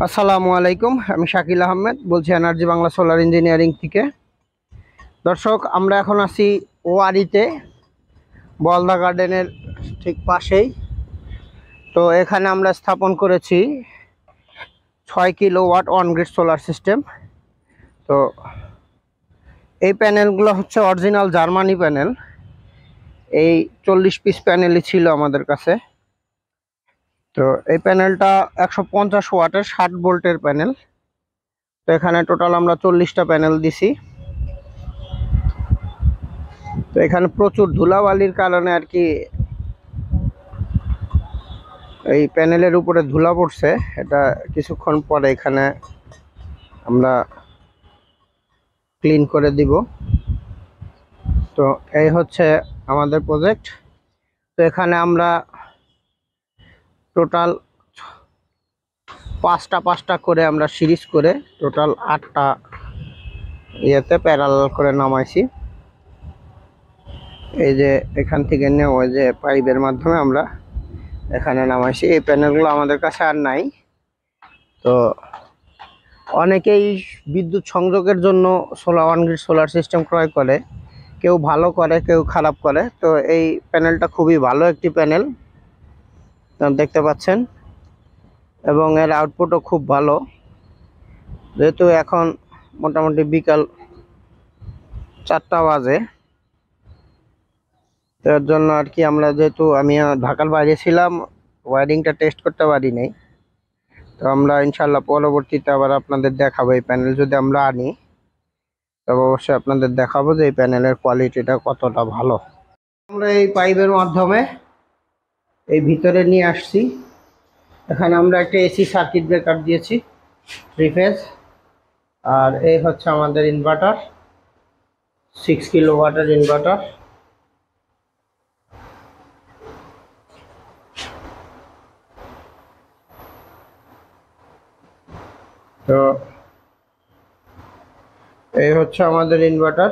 আসসালামু আলাইকুম, আমি শাকিল আহমেদ বলছি এনার্জি বাংলা সোলার ইঞ্জিনিয়ারিং থেকে। দর্শক, আমরা এখন আছি ওয়ারিতে, বলদা গার্ডেনের ঠিক পাশেই। তো এখানে আমরা স্থাপন করেছি 6 kilowatt on grid solar system. তো এই প্যানেলগুলো হচ্ছে অরিজিনাল জার্মানি প্যানেল। এই 40 পিস প্যানেলই ছিল আমাদের কাছে। তো এই প্যানেলটা 150 ওয়াটের 60 ভোল্টের প্যানেল। তো এখানে টোটাল আমরা 40টা প্যানেল দিছি। তো এখানে প্রচুর ধুলাবালির কারণে আর কি এই প্যানেলের উপরে ধুলা পড়ছে। এটা কিছুক্ষণ পরে এখানে আমরা ক্লিন করে দিব। তো এই হচ্ছে আমাদের প্রজেক্ট। তো এখানে আমরা টোটাল পাঁচটা করে আমরা সিরিজ করে টোটাল 8টা ইয়েতে প্যারালাল করে নামাইছি। এই যে এখান থেকে নিয়ে ওই যে পাইপের মাধ্যমে আমরা এখানে নামাইছি। এই প্যানেলগুলো আমাদের কাছে আর নাই। তো অনেকেই বিদ্যুৎ সংযোগের জন্য অন গ্রিড সোলার সিস্টেম ক্রয় করে, কেউ ভালো করে কেউ খারাপ করে। তো এই প্যানেলটা খুবই ভালো একটি প্যানেল দেখতে পাচ্ছেন, এবং এর আউটপুটও খুব ভালো। যেহেতু এখন মোটামুটি বিকাল 4টা বাজে, তো এর জন্য আর কি আমরা, যেহেতু আমি ঢাকার বাইরে ছিলাম, ওয়ারিংটা টেস্ট করতে পারি নাই। তো আমরা ইনশাল্লাহ পরবর্তীতে আবার আপনাদের দেখাবো। এই প্যানেল যদি আমরা আনি তবে অবশ্যই আপনাদের দেখাবো যে এই প্যানেলের কোয়ালিটিটা কতটা ভালো। আমরা এই পাইপের মাধ্যমে এই ভিতরে নিয়ে আসছি। এখানে আমরা একটা এসি সার্কিট ব্রেকার দিয়েছি 3 ফেজ। আর এই হচ্ছে আমাদের ইনভার্টার, 6 কিলোওয়াটের ইনভার্টার। তো এই হচ্ছে আমাদের ইনভার্টার।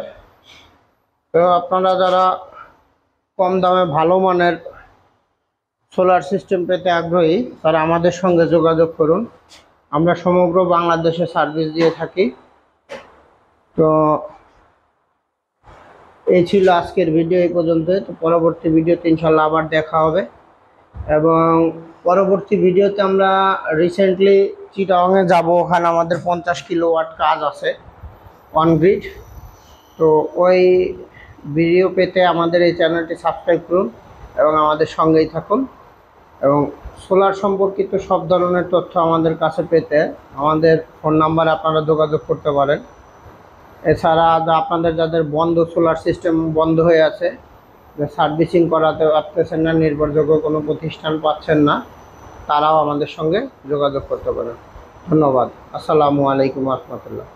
তো আপনারা যারা কম দামে ভালো মানের সোলার সিস্টেম পেতে আগ্রহী, তারা আমাদের সঙ্গে যোগাযোগ করুন। আমরা সমগ্র বাংলাদেশে সার্ভিস দিয়ে থাকি। তো এই ছিল আজকের ভিডিও, এই পর্যন্ত। তো পরবর্তী ভিডিওতে ইনশাল্লাহ আবার দেখা হবে। এবং পরবর্তী ভিডিওতে আমরা রিসেন্টলি চিটাগংয়ে যাব। ওখানে আমাদের 50 কিলোওয়াট কাজ আছে অন গ্রিড। তো ওই ভিডিও পেতে আমাদের এই চ্যানেলটি সাবস্ক্রাইব করুন এবং আমাদের সঙ্গেই থাকুন। এবং সোলার সম্পর্কিত সব ধরনের তথ্য আমাদের কাছে পেতে আমাদের ফোন নাম্বারে আপনারা যোগাযোগ করতে পারেন। এছাড়া আপনাদের যাদের বন্ধ সোলার সিস্টেম বন্ধ হয়ে আছে, সার্ভিসিং করাতে পারতেছেন না, নির্ভরযোগ্য কোনো প্রতিষ্ঠান পাচ্ছেন না, তারাও আমাদের সঙ্গে যোগাযোগ করতে পারেন। ধন্যবাদ। আসসালামু আলাইকুম রহমতুল্লাহ।